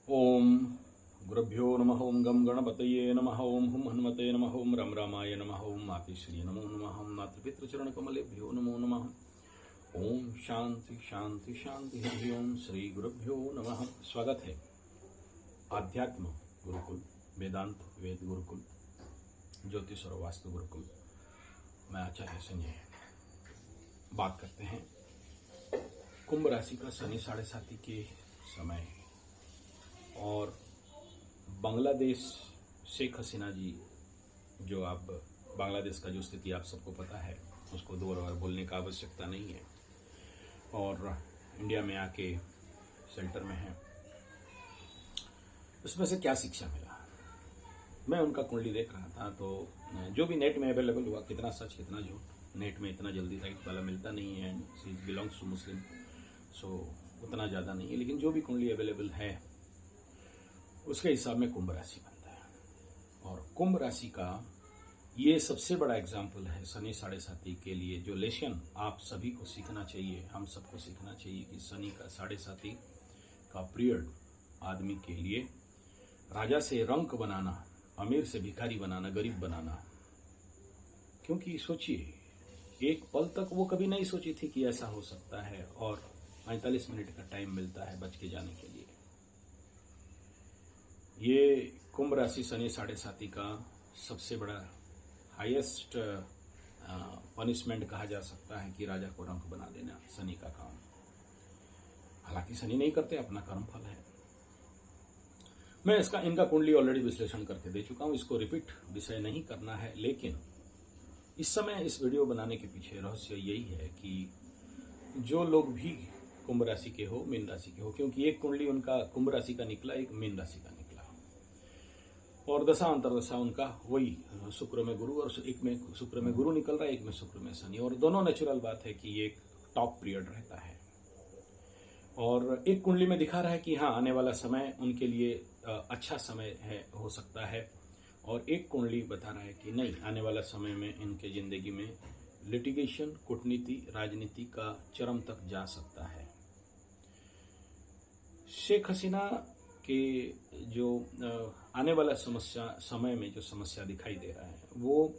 ओम गुरुभ्यो नमः। ओम गम गणपतये नमः। ओम हुम हनुमते नमः। ओम रम रामाय नमः। ओम मातृश्री नमो नमः। ओम मातृपितृचरण कमलेभ्यो नमो नमः। ओम शांति शांति शांति। हरि ओम श्री गुरुभ्यो नमः। स्वागत है आध्यात्म गुरुकुल, वेदांत वेद गुरुकुल, ज्योतिष और वास्तु गुरुकुल। मैं आचार्य संजय। बात करते हैं कुंभ राशि का शनि 7.5 के समय और बांग्लादेश शेख हसीना जी, जो आप बांग्लादेश का जो स्थिति आप सबको पता है, उसको दो बार बोलने का आवश्यकता नहीं है, और इंडिया में आके सेंटर में है। उसमें से क्या शिक्षा मिला? मैं उनका कुंडली देख रहा था तो जो भी नेट में अवेलेबल हुआ, कितना सच कितना झूठ, नेट में इतना जल्दी राइट वाला मिलता नहीं है। शी बिलोंग्स टू मुस्लिम, सो उतना ज़्यादा नहीं है, लेकिन जो भी कुंडली अवेलेबल है उसके हिसाब में कुंभ राशि बनता है। और कुंभ राशि का ये सबसे बड़ा एग्जाम्पल है शनि 7.5 के लिए, जो लेसन आप सभी को सीखना चाहिए, हम सबको सीखना चाहिए कि शनि का 7.5 का पीरियड आदमी के लिए राजा से रंक बनाना, अमीर से भिखारी बनाना, गरीब बनाना। क्योंकि सोचिए, एक पल तक वो कभी नहीं सोची थी कि ऐसा हो सकता है, और 45 मिनट का टाइम मिलता है बच के जाने के लिए। ये कुंभ राशि शनि 7.5 का सबसे बड़ा हाईएस्ट पनिशमेंट कहा जा सकता है कि राजा को रंक बना देना शनि का काम। हालांकि शनि नहीं करते, अपना कर्म फल है। मैं इनका कुंडली ऑलरेडी विश्लेषण करके दे चुका हूं, इसको रिपीट विषय नहीं करना है। लेकिन इस समय इस वीडियो बनाने के पीछे रहस्य यही है कि जो लोग भी कुंभ राशि के हो, मीन राशि के हो, क्योंकि एक कुंडली उनका कुंभ राशि का निकला, एक मीन राशि का निकला, और दशा अंतरदशा उनका वही शुक्र में गुरु, और एक में शुक्र में गुरु निकल रहा है, एक में शुक्र में शनि, और दोनों नेचुरल बात है कि ये एक टॉप पीरियड रहता है। और एक कुंडली में दिखा रहा है कि हाँ, आने वाला समय उनके लिए अच्छा समय है, हो सकता है, और एक कुंडली बता रहा है कि नहीं, आने वाला समय में इनके जिंदगी में लिटिगेशन, कूटनीति, राजनीति का चरम तक जा सकता है। शेख हसीना के जो आने वाला समय में जो समस्या दिखाई दे रहा है, वो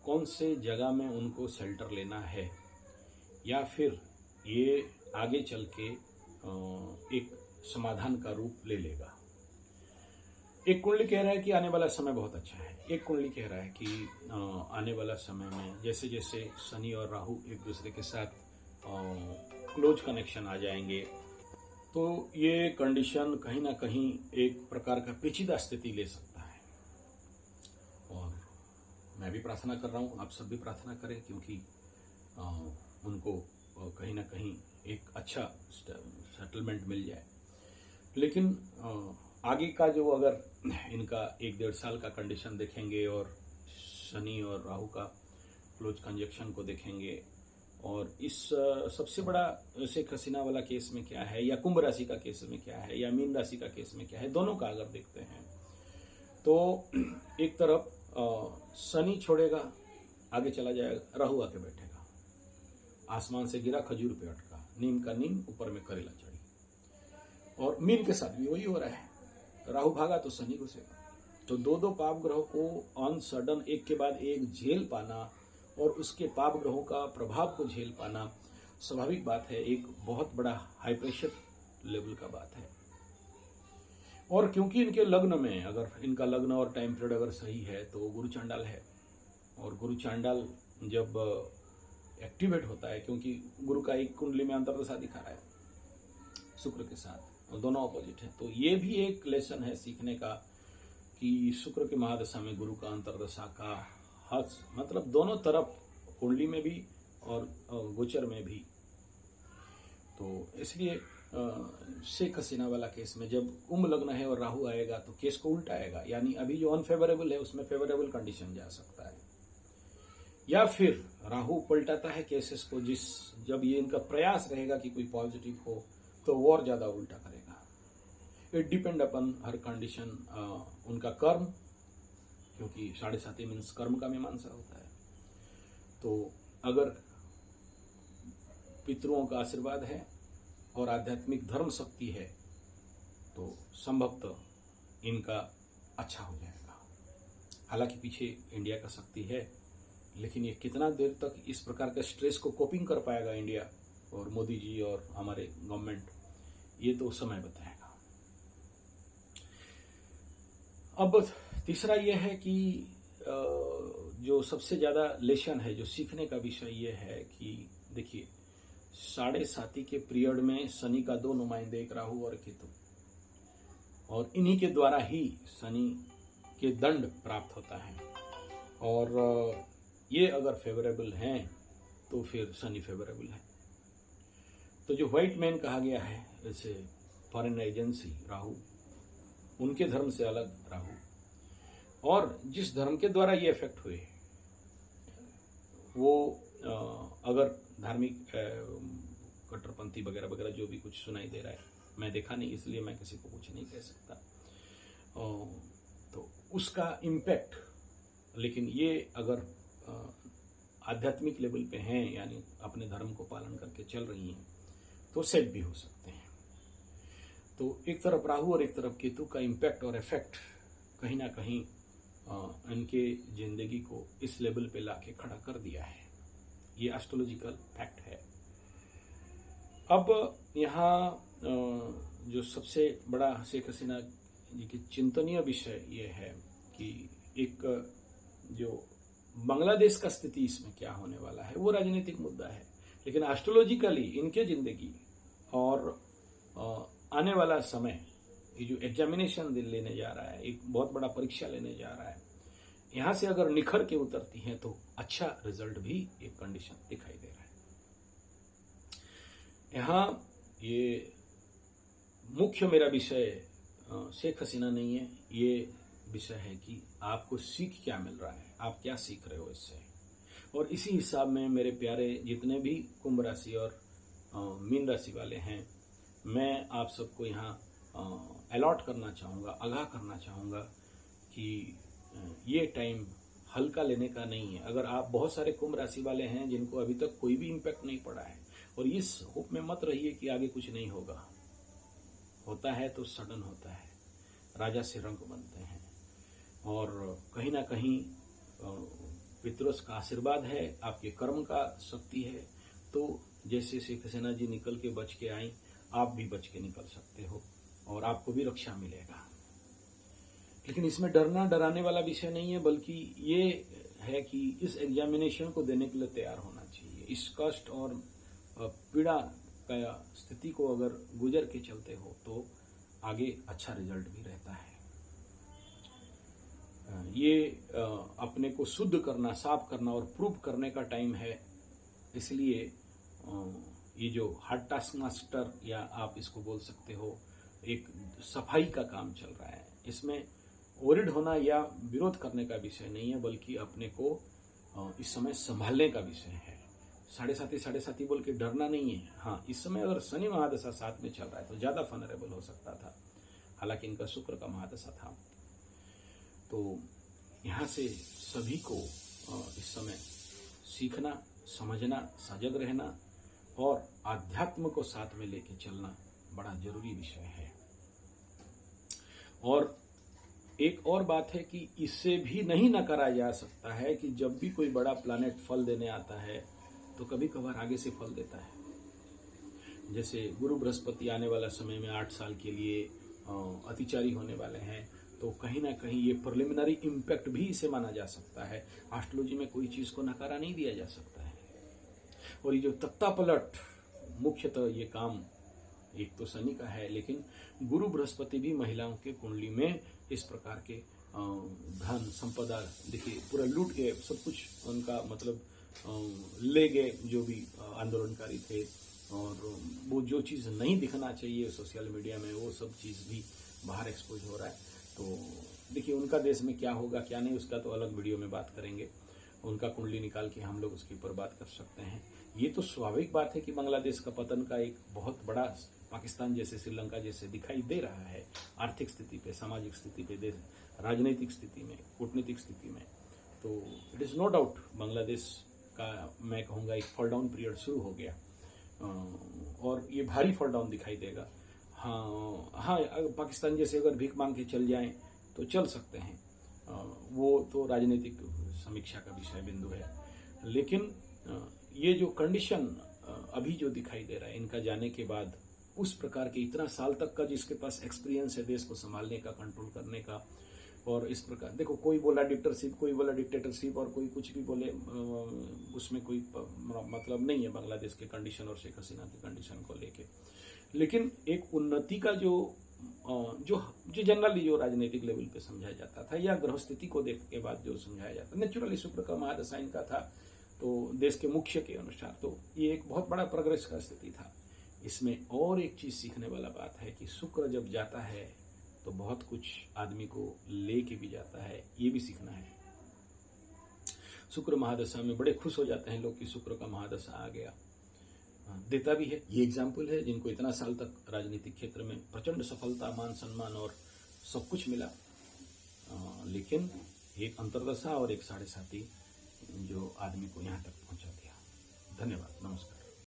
कौन से जगह में उनको शेल्टर लेना है, या फिर ये आगे चल के एक समाधान का रूप ले लेगा। एक कुंडली कह रहा है कि आने वाला समय बहुत अच्छा है, एक कुंडली कह रहा है कि आने वाला समय में जैसे जैसे शनि और राहु एक दूसरे के साथ क्लोज कनेक्शन आ जाएंगे, तो ये कंडीशन कहीं ना कहीं एक प्रकार का पेचीदा स्थिति ले सकता है। और मैं भी प्रार्थना कर रहा हूँ, आप सब भी प्रार्थना करें, क्योंकि उनको कहीं ना कहीं एक अच्छा सेटलमेंट मिल जाए। लेकिन आगे का जो, अगर इनका 1-1.5 साल का कंडीशन देखेंगे, और शनि और राहु का क्लोज कंजक्शन को देखेंगे, और इस सबसे बड़ा शेख हसीना वाला केस में क्या है, या कुंभ राशि का केस में क्या है, या मीन राशि का केस में क्या है, दोनों का अगर देखते हैं तो एक तरफ शनि छोड़ेगा, आगे चला जाएगा, राहु आके बैठेगा, आसमान से गिरा खजूर पे अटका, नीम का नीम ऊपर में करेला चढ़ी। और मीन के साथ भी वही हो रहा है, राहु भागा तो शनि घुसेगा। तो दो पाप ग्रहों को ऑन सडन एक के बाद एक झेल पाना, और उसके पाप ग्रहों का प्रभाव को झेल पाना स्वाभाविक बात है, एक बहुत बड़ा हाई प्रेशर लेवल का बात है। और क्योंकि इनके लग्न में, अगर इनका लग्न और टाइम पीरियड अगर सही है, तो गुरु चांडाल है, और गुरु चांडाल जब एक्टिवेट होता है, क्योंकि गुरु का एक कुंडली में अंतरदशा दिखा रहा है शुक्र के साथ, और दोनों अपोजिट है, तो ये भी एक लेसन है सीखने का कि शुक्र के महादशा में गुरु का अंतरदशा का हर्ष, मतलब दोनों तरफ, कुंडली में भी और गोचर में भी। तो इसलिए शेख हसीना वाला केस में जब कुंभ लग्न है और राहु आएगा तो केस को उल्टा आएगा, यानी अभी जो अनफेवरेबल है उसमें फेवरेबल कंडीशन जा सकता है। या फिर राहु पलटाता है केसेस को, जब ये इनका प्रयास रहेगा कि कोई पॉजिटिव हो, तो और ज्यादा उल्टा करेगा। It depend upon her condition, उनका कर्म, क्योंकि 7.5 मीन्स कर्म का मीमांसा होता है। तो अगर पितरों का आशीर्वाद है और आध्यात्मिक धर्म शक्ति है, तो संभवतः इनका अच्छा हो जाएगा। हालांकि पीछे इंडिया का शक्ति है, लेकिन ये कितना देर तक इस प्रकार के स्ट्रेस को कोपिंग कर पाएगा इंडिया और मोदी जी और हमारे गवर्नमेंट, ये तो समय बताएगा। अब तीसरा ये है कि जो सबसे ज़्यादा लेसन है, जो सीखने का विषय ये है कि देखिए 7.5 के पीरियड में शनि का 2 नुमाइंदे, एक राहु और केतु, और इन्हीं के द्वारा ही शनि के दंड प्राप्त होता है। और ये अगर फेवरेबल हैं तो फिर शनि फेवरेबल है। तो जो व्हाइट मैन कहा गया है, जैसे फॉरेन एजेंसी राहु, उनके धर्म से अलग राहु, और जिस धर्म के द्वारा ये इफेक्ट हुए वो अगर धार्मिक कट्टरपंथी वगैरह वगैरह जो भी कुछ सुनाई दे रहा है, मैं देखा नहीं इसलिए मैं किसी को कुछ नहीं कह सकता, तो उसका इम्पैक्ट, लेकिन ये अगर आध्यात्मिक लेवल पे हैं, यानी अपने धर्म को पालन करके चल रही हैं, तो सेट भी हो सकते हैं। तो एक तरफ राहु और एक तरफ केतु का इम्पैक्ट और इफेक्ट कहीं ना कहीं इनके जिंदगी को इस लेवल पे लाके खड़ा कर दिया है। ये एस्ट्रोलॉजिकल फैक्ट है। अब यहाँ जो सबसे बड़ा शेख हसीना जी की चिंतनीय विषय ये है कि एक जो बांग्लादेश का स्थिति इसमें क्या होने वाला है, वो राजनीतिक मुद्दा है, लेकिन एस्ट्रोलॉजिकली इनके जिंदगी और आने वाला समय, ये जो एग्जामिनेशन लेने जा रहा है, एक बहुत बड़ा परीक्षा लेने जा रहा है, यहाँ से अगर निखर के उतरती हैं तो अच्छा रिजल्ट भी एक कंडीशन दिखाई दे रहा है। यहाँ ये मुख्य मेरा विषय शेख हसीना नहीं है, ये विषय है कि आपको सीख क्या मिल रहा है, आप क्या सीख रहे हो इससे। और इसी हिसाब में मेरे प्यारे जितने भी कुंभ राशि और मीन राशि वाले हैं, मैं आप सबको यहाँ अलॉट करना चाहूँगा, आगाह करना चाहूँगा कि ये टाइम हल्का लेने का नहीं है। अगर आप बहुत सारे कुंभ राशि वाले हैं जिनको अभी तक कोई भी इम्पैक्ट नहीं पड़ा है, और इस होप में मत रहिए कि आगे कुछ नहीं होगा, होता है तो सडन होता है, राजा से रंक बनते हैं, और कहीं ना कहीं पितरों का आशीर्वाद है, आपके कर्म का शक्ति है। तो जैसे शेख हसीना जी निकल के बच के आई, आप भी बच के निकल सकते हो और आपको भी रक्षा मिलेगा। लेकिन इसमें डरना डराने वाला विषय नहीं है, बल्कि ये है कि इस एग्जामिनेशन को देने के लिए तैयार होना चाहिए। इस कष्ट और पीड़ा का स्थिति को अगर गुजर के चलते हो तो आगे अच्छा रिजल्ट भी रहता है। ये अपने को शुद्ध करना, साफ करना और प्रूव करने का टाइम है। इसलिए ये जो हार्ड टास्क मास्टर, या आप इसको बोल सकते हो, एक सफाई का काम चल रहा है। इसमें वरिड होना या विरोध करने का विषय नहीं है, बल्कि अपने को इस समय संभालने का विषय है। 7.5 बोल के डरना नहीं है। हाँ, इस समय अगर शनि महादशा साथ में चल रहा है तो ज्यादा फनरेबल हो सकता था, हालांकि इनका शुक्र का महादशा था। तो यहाँ से सभी को इस समय सीखना, समझना, सजग रहना और आध्यात्म को साथ में लेके चलना बड़ा जरूरी विषय है। और एक और बात है कि इससे भी नहीं नकारा जा सकता है कि जब भी कोई बड़ा प्लैनेट फल देने आता है तो कभी कभार आगे से फल देता है। जैसे गुरु बृहस्पति आने वाला समय में 8 साल के लिए अतिचारी होने वाले हैं, तो कहीं ना कहीं ये प्रिलिमिनरी इम्पैक्ट भी इसे माना जा सकता है। एस्ट्रोलॉजी में कोई चीज को नकारा नहीं दिया जा सकता है। और ये जो तख्ता पलट, मुख्यतः ये काम एक तो शनि का है, लेकिन गुरु बृहस्पति भी महिलाओं के कुंडली में इस प्रकार के धन संपदा, देखिए पूरा लूट गए, सब कुछ उनका मतलब ले गए जो भी आंदोलनकारी थे। और वो जो चीज़ नहीं दिखना चाहिए सोशल मीडिया में, वो सब चीज़ भी बाहर एक्सपोज हो रहा है। तो देखिए उनका देश में क्या होगा क्या नहीं, उसका तो अलग वीडियो में बात करेंगे। उनका कुंडली निकाल के हम लोग उसके ऊपर बात कर सकते हैं। ये तो स्वाभाविक बात है कि बांग्लादेश का पतन का एक बहुत बड़ा पाकिस्तान जैसे, श्रीलंका जैसे दिखाई दे रहा है, आर्थिक स्थिति पे, सामाजिक स्थिति पे, देश राजनीतिक स्थिति में, कूटनीतिक स्थिति में। तो it is no doubt Bangladesh का, मैं कहूँगा, एक फॉल डाउन पीरियड शुरू हो गया और ये भारी फॉल डाउन दिखाई देगा। हाँ हाँ, पाकिस्तान जैसे अगर भीख मांग के चल जाएं तो चल सकते हैं, वो तो राजनीतिक समीक्षा का विषय बिंदु है। लेकिन ये जो कंडीशन अभी जो दिखाई दे रहा है इनका जाने के बाद, उस प्रकार के इतना साल तक का जिसके पास एक्सपीरियंस है देश को संभालने का, कंट्रोल करने का, और इस प्रकार देखो, कोई बोला डिक्टेटरशिप, कोई बोला डिक्टेटरशिप, और कोई कुछ भी बोले, उसमें कोई मतलब नहीं है बांग्लादेश के कंडीशन और शेख हसीना की कंडीशन को लेके। लेकिन एक उन्नति का जो जो जो जनरली जो राजनीतिक लेवल पे समझाया जाता था, या ग्रह स्थिति को देख के बाद जो समझाया जाता, नेचुरली शुक्र का महादशा इनका था तो देश के मुख्य के अनुसार तो ये एक बहुत बड़ा प्रोग्रेस का स्थिति था। इसमें और एक चीज सीखने वाला बात है कि शुक्र जब जाता है तो बहुत कुछ आदमी को लेके भी जाता है, ये भी सीखना है। शुक्र महादशा में बड़े खुश हो जाते हैं लोग कि शुक्र का महादशा आ गया, देता भी है। ये एग्जाम्पल है जिनको इतना साल तक राजनीतिक क्षेत्र में प्रचंड सफलता, मान सम्मान और सब कुछ मिला, लेकिन एक अंतर्दशा और एक 7.5 जो आदमी को यहाँ तक पहुंचा दिया। धन्यवाद, नमस्कार।